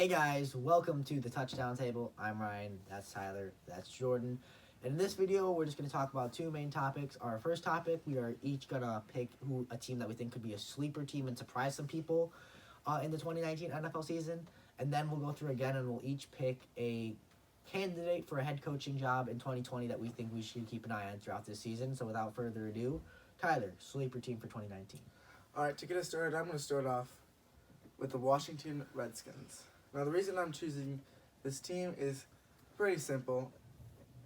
Hey guys, welcome to the Touchdown Table. I'm Ryan, that's Tyler, that's Jordan. And in this video, we're just going to talk about two main topics. Our first topic, we are each going to pick a team that we think could be a sleeper team and surprise some people in the 2019 NFL season. And then we'll go through again and we'll each pick a candidate for a head coaching job in 2020 that we think we should keep an eye on throughout this season. So without further ado, Tyler, sleeper team for 2019. All right, to get us started, I'm going to start off with the Washington Redskins. Now, the reason I'm choosing this team is pretty simple,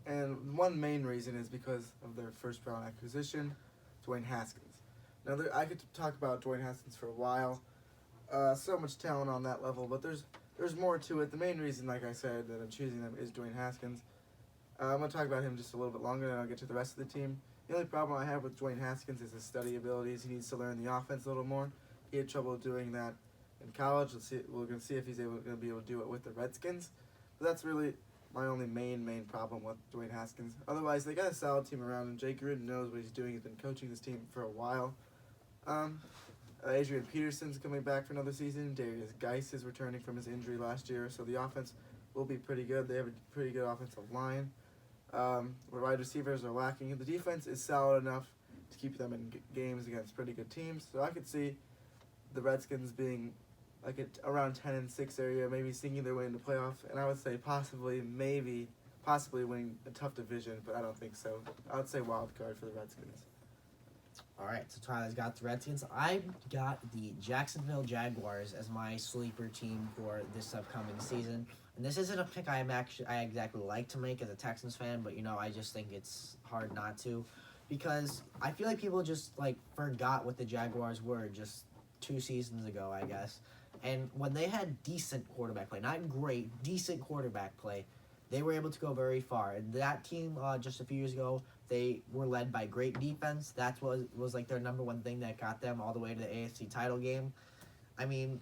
and one main reason is because of their first round acquisition, Dwayne Haskins. Now, I could talk about Dwayne Haskins for a while. So much talent on that level, but there's more to it. The main reason, like I said, that I'm choosing them is Dwayne Haskins. I'm going to talk about him just a little bit longer, then I'll get to the rest of the team. The only problem I have with Dwayne Haskins is his study abilities. He needs to learn the offense a little more. He had trouble doing that in college. We're going to see if he's going to be able to do it with the Redskins. But that's really my only main problem with Dwayne Haskins. Otherwise, they got a solid team around him. Jake Gruden knows what he's doing. He's been coaching this team for a while. Adrian Peterson's coming back for another season. Darius Geis is returning from his injury last year, so the offense will be pretty good. They have a pretty good offensive line. The wide receivers are lacking. The defense is solid enough to keep them in games against pretty good teams. So I could see the Redskins being like around 10-6 area, maybe sneaking their way into playoff. And I would say possibly winning a tough division, but I don't think so. I would say wild card for the Redskins. All right, so Tyler's got the Redskins. I got the Jacksonville Jaguars as my sleeper team for this upcoming season. And this isn't a pick I exactly like to make as a Texans fan, but I just think it's hard not to, because I feel like people just forgot what the Jaguars were just 2 seasons ago, I guess. And when they had decent quarterback play, not great, decent quarterback play, they were able to go very far. And that team just a few years ago, they were led by great defense. That was their number one thing that got them all the way to the AFC title game. I mean,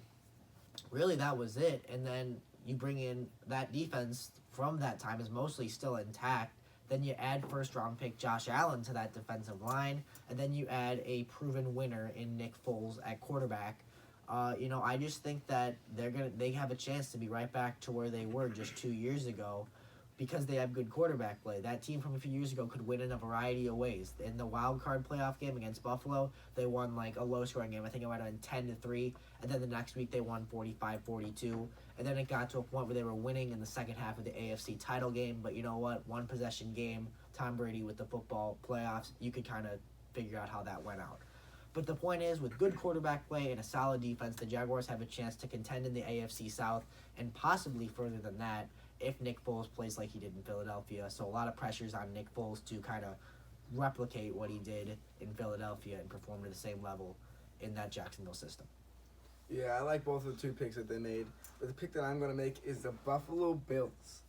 really that was it. And then you bring in that defense from that time is mostly still intact. Then you add first-round pick Josh Allen to that defensive line, and then you add a proven winner in Nick Foles at quarterback. I just think that they have a chance to be right back to where they were just 2 years ago, because they have good quarterback play. That team from a few years ago could win in a variety of ways. In the wild card playoff game against Buffalo, they won a low-scoring game. I think it might have been 10-3, and then the next week they won 45-42. And then it got to a point where they were winning in the second half of the AFC title game. But you know what? One possession game, Tom Brady with the football playoffs, you could kind of figure out how that went out. But the point is, with good quarterback play and a solid defense, the Jaguars have a chance to contend in the AFC South and possibly further than that if Nick Foles plays like he did in Philadelphia. So a lot of pressures on Nick Foles to kind of replicate what he did in Philadelphia and perform to the same level in that Jacksonville system. Yeah, I like both of the 2 picks that they made. But the pick that I'm going to make is the Buffalo Bills.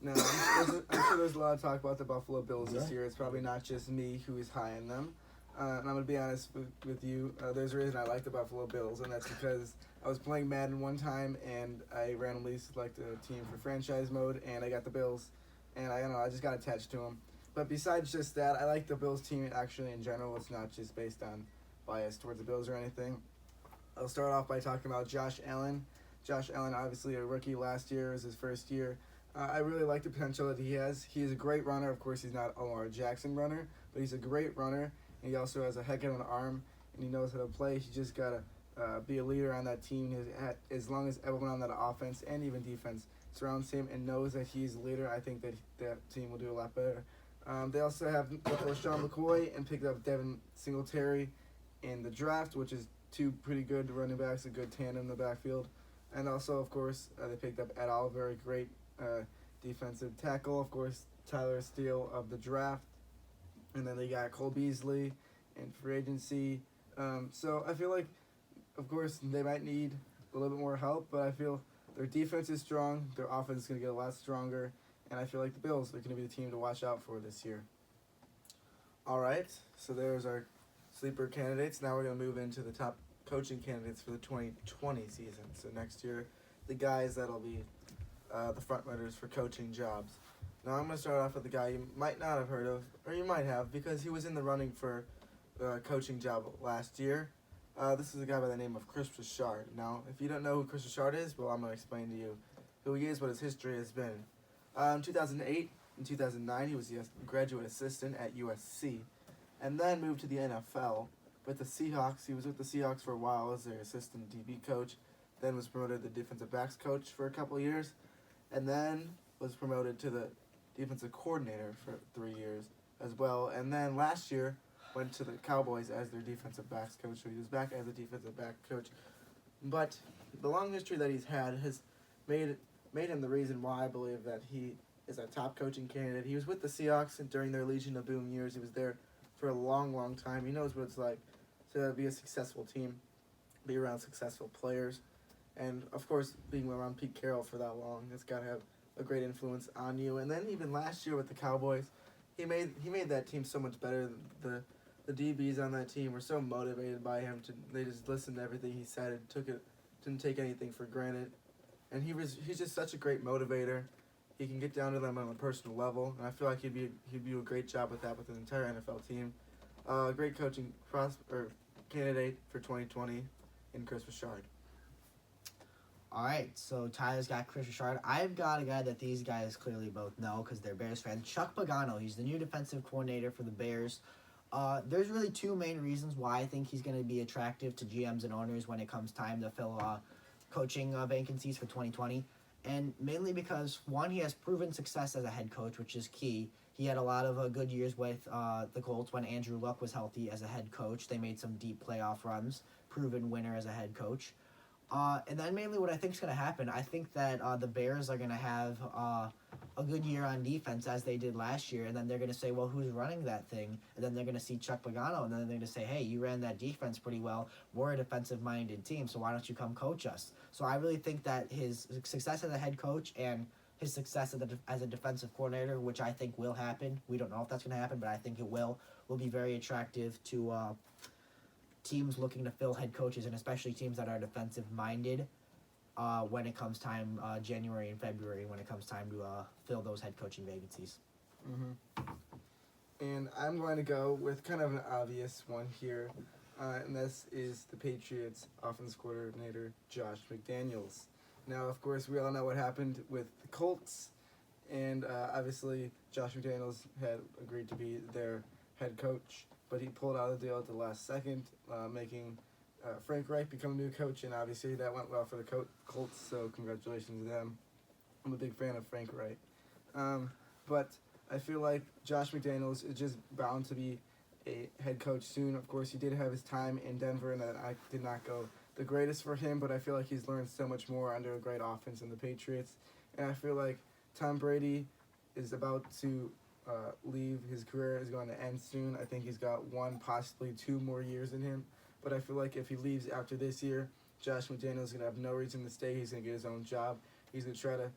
Now, I'm sure there's a lot of talk about the Buffalo Bills this year. It's probably not just me who is high in them. And I'm going to be honest with you. There's a reason I like the Buffalo Bills, and that's because I was playing Madden one time, and I randomly selected a team for franchise mode, and I got the Bills. And I just got attached to them. But besides just that, I like the Bills team actually in general. It's not just based on bias towards the Bills or anything. I'll start off by talking about Josh Allen. Josh Allen, obviously a rookie last year, is his first year. I really like the potential that he has. He is a great runner. Of course, he's not a Lamar Jackson runner, but he's a great runner. And he also has a heck of an arm, and he knows how to play. He just got to be a leader on that team. As long as everyone on that offense and even defense surrounds him and knows that he's a leader, I think that team will do a lot better. They also have LaShawn McCoy and picked up Devin Singletary in the draft, which is 2 pretty good running backs, a good tandem in the backfield. And also, of course, they picked up Ed Oliver, a great defensive tackle. Of course, Tyler Steele of the draft. And then they got Cole Beasley in free agency. So I feel like, of course, they might need a little bit more help, but I feel their defense is strong, their offense is going to get a lot stronger, and I feel like the Bills are going to be the team to watch out for this year. All right, so there's our sleeper candidates. Now we're going to move into the top coaching candidates for the 2020 season. So next year, the guys that'll be the front runners for coaching jobs. Now I'm going to start off with a guy you might not have heard of, or you might have, because he was in the running for a coaching job last year. This is a guy by the name of Chris Richard. Now, if you don't know who Chris Richard is, well, I'm going to explain to you who he is, what his history has been. In 2008 and 2009, he was a graduate assistant at USC, and then moved to the NFL with the Seahawks. He was with the Seahawks for a while as their assistant DB coach, then was promoted to defensive backs coach for a couple of years, and then was promoted to the defensive coordinator for 3 years as well. And then last year went to the Cowboys as their defensive backs coach. So he was back as a defensive back coach. But the long history that he's had has made him the reason why I believe that he is a top coaching candidate. He was with the Seahawks during their Legion of Boom years. He was there for a long, long time. He knows what it's like to be a successful team, be around successful players, and of course being around Pete Carroll for that long. It's got to have a great influence on you. And then even last year with the Cowboys, he made that team so much better. The DBs on that team were so motivated by him. They just listened to everything he said and didn't take anything for granted. And he's just such a great motivator. He can get down to them on a personal level, and I feel like he'd do a great job with that with an entire NFL team. Great coaching candidate for 2020 in Chris Richard. All right, so Tyler's got Chris Richard. I've got a guy that these guys clearly both know because they're Bears fans. Chuck Pagano. He's the new defensive coordinator for the Bears. There's really two main reasons why I think he's going to be attractive to GMs and owners when it comes time to fill coaching vacancies for 2020. And mainly because, one, he has proven success as a head coach, which is key. He had a lot of good years with the Colts when Andrew Luck was healthy as a head coach. They made some deep playoff runs, proven winner as a head coach. And then mainly what I think is going to happen, I think that the Bears are going to have a good year on defense as they did last year, and then they're going to say, well, who's running that thing? And then they're going to see Chuck Pagano, and then they're going to say, hey, you ran that defense pretty well. We're a defensive-minded team, so why don't you come coach us? So I really think that his success as a head coach and his success as a defensive coordinator, which I think will happen, we don't know if that's going to happen, but I think it will be very attractive to teams looking to fill head coaches, and especially teams that are defensive-minded when it comes time January and February, when it comes time to fill those head coaching vacancies. Mm-hmm. And I'm going to go with kind of an obvious one here, and this is the Patriots offense coordinator, Josh McDaniels. Now, of course, we all know what happened with the Colts, and obviously Josh McDaniels had agreed to be their head coach, but he pulled out of the deal at the last second, making Frank Reich become a new coach, and obviously that went well for the Colts, so congratulations to them. I'm a big fan of Frank Reich. But I feel like Josh McDaniels is just bound to be a head coach soon. Of course, he did have his time in Denver, and that I did not go the greatest for him, but I feel like he's learned so much more under a great offense in the Patriots. And I feel like Tom Brady is about to leave. His career is going to end soon. I think he's got 1, possibly 2 more years in him. But I feel like if he leaves after this year, Josh McDaniels is going to have no reason to stay. He's going to get his own job. He's going to try to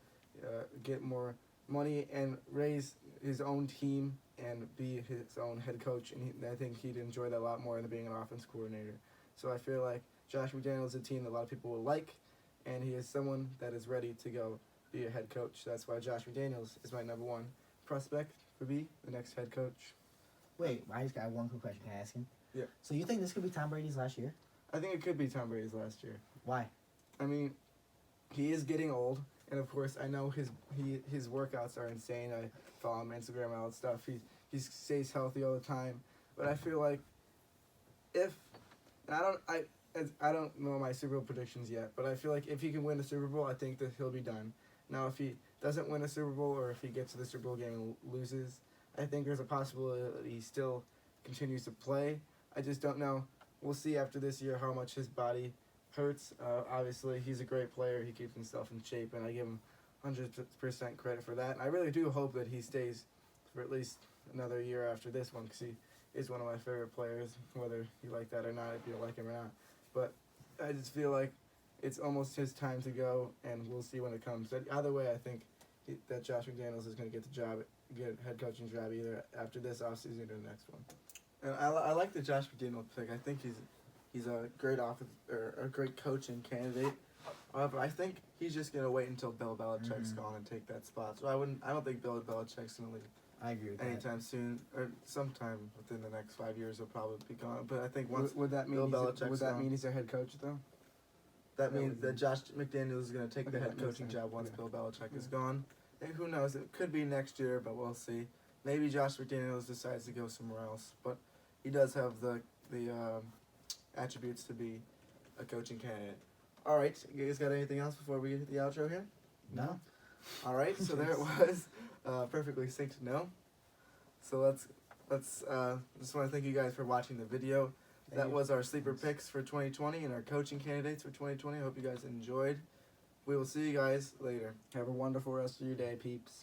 get more money and raise his own team and be his own head coach. And I think he'd enjoy that a lot more than being an offense coordinator. So I feel like Josh McDaniels is a team that a lot of people will like, and he is someone that is ready to go be a head coach. That's why Josh McDaniels is my number 1 prospect to be the next head coach. Wait, I just got one quick question. Can I ask him? Yeah. So you think this could be Tom Brady's last year? I think it could be Tom Brady's last year. Why? I mean, he is getting old, and of course, I know his workouts are insane. I follow him on Instagram and all that stuff. He stays healthy all the time, but I feel like I don't know my Super Bowl predictions yet, but I feel like if he can win the Super Bowl, I think that he'll be done. Now, if he doesn't win a Super Bowl, or if he gets to the Super Bowl game and loses, I think there's a possibility that he still continues to play. I just don't know. We'll see after this year how much his body hurts. Obviously, he's a great player. He keeps himself in shape, and I give him 100% credit for that. And I really do hope that he stays for at least another year after this one, because he is one of my favorite players, whether you like that or not, if you like him or not. But I just feel like it's almost his time to go, and we'll see when it comes. But either way, I think that Josh McDaniels is going to get a head coaching job either after this offseason or the next one. And I like the Josh McDaniels pick. I think he's a great a great coaching candidate. However, I think he's just going to wait until Bill Belichick's gone and take that spot. So I don't think Bill Belichick's going to leave I agree with that. anytime soon, or sometime within the next 5 years, he'll probably be gone. But I think once Would that mean Bill he's Belichick's gone. he's their head coach though? that that means would that be- Josh McDaniels is going to take Okay, the head that makes coaching sense. job once Okay. Bill Belichick is Yeah. gone. And who knows? It could be next year, but we'll see. Maybe Josh McDaniels decides to go somewhere else, but he does have the attributes to be a coaching candidate. All right, you guys got anything else before we hit the outro here? No. All right, so there it was, perfectly synced. No, so let's just want to thank you guys for watching the video. Thank That you. was our sleeper picks for 2020 and our coaching candidates for 2020. I hope you guys enjoyed. We will see you guys later. Have a wonderful rest of your day, peeps.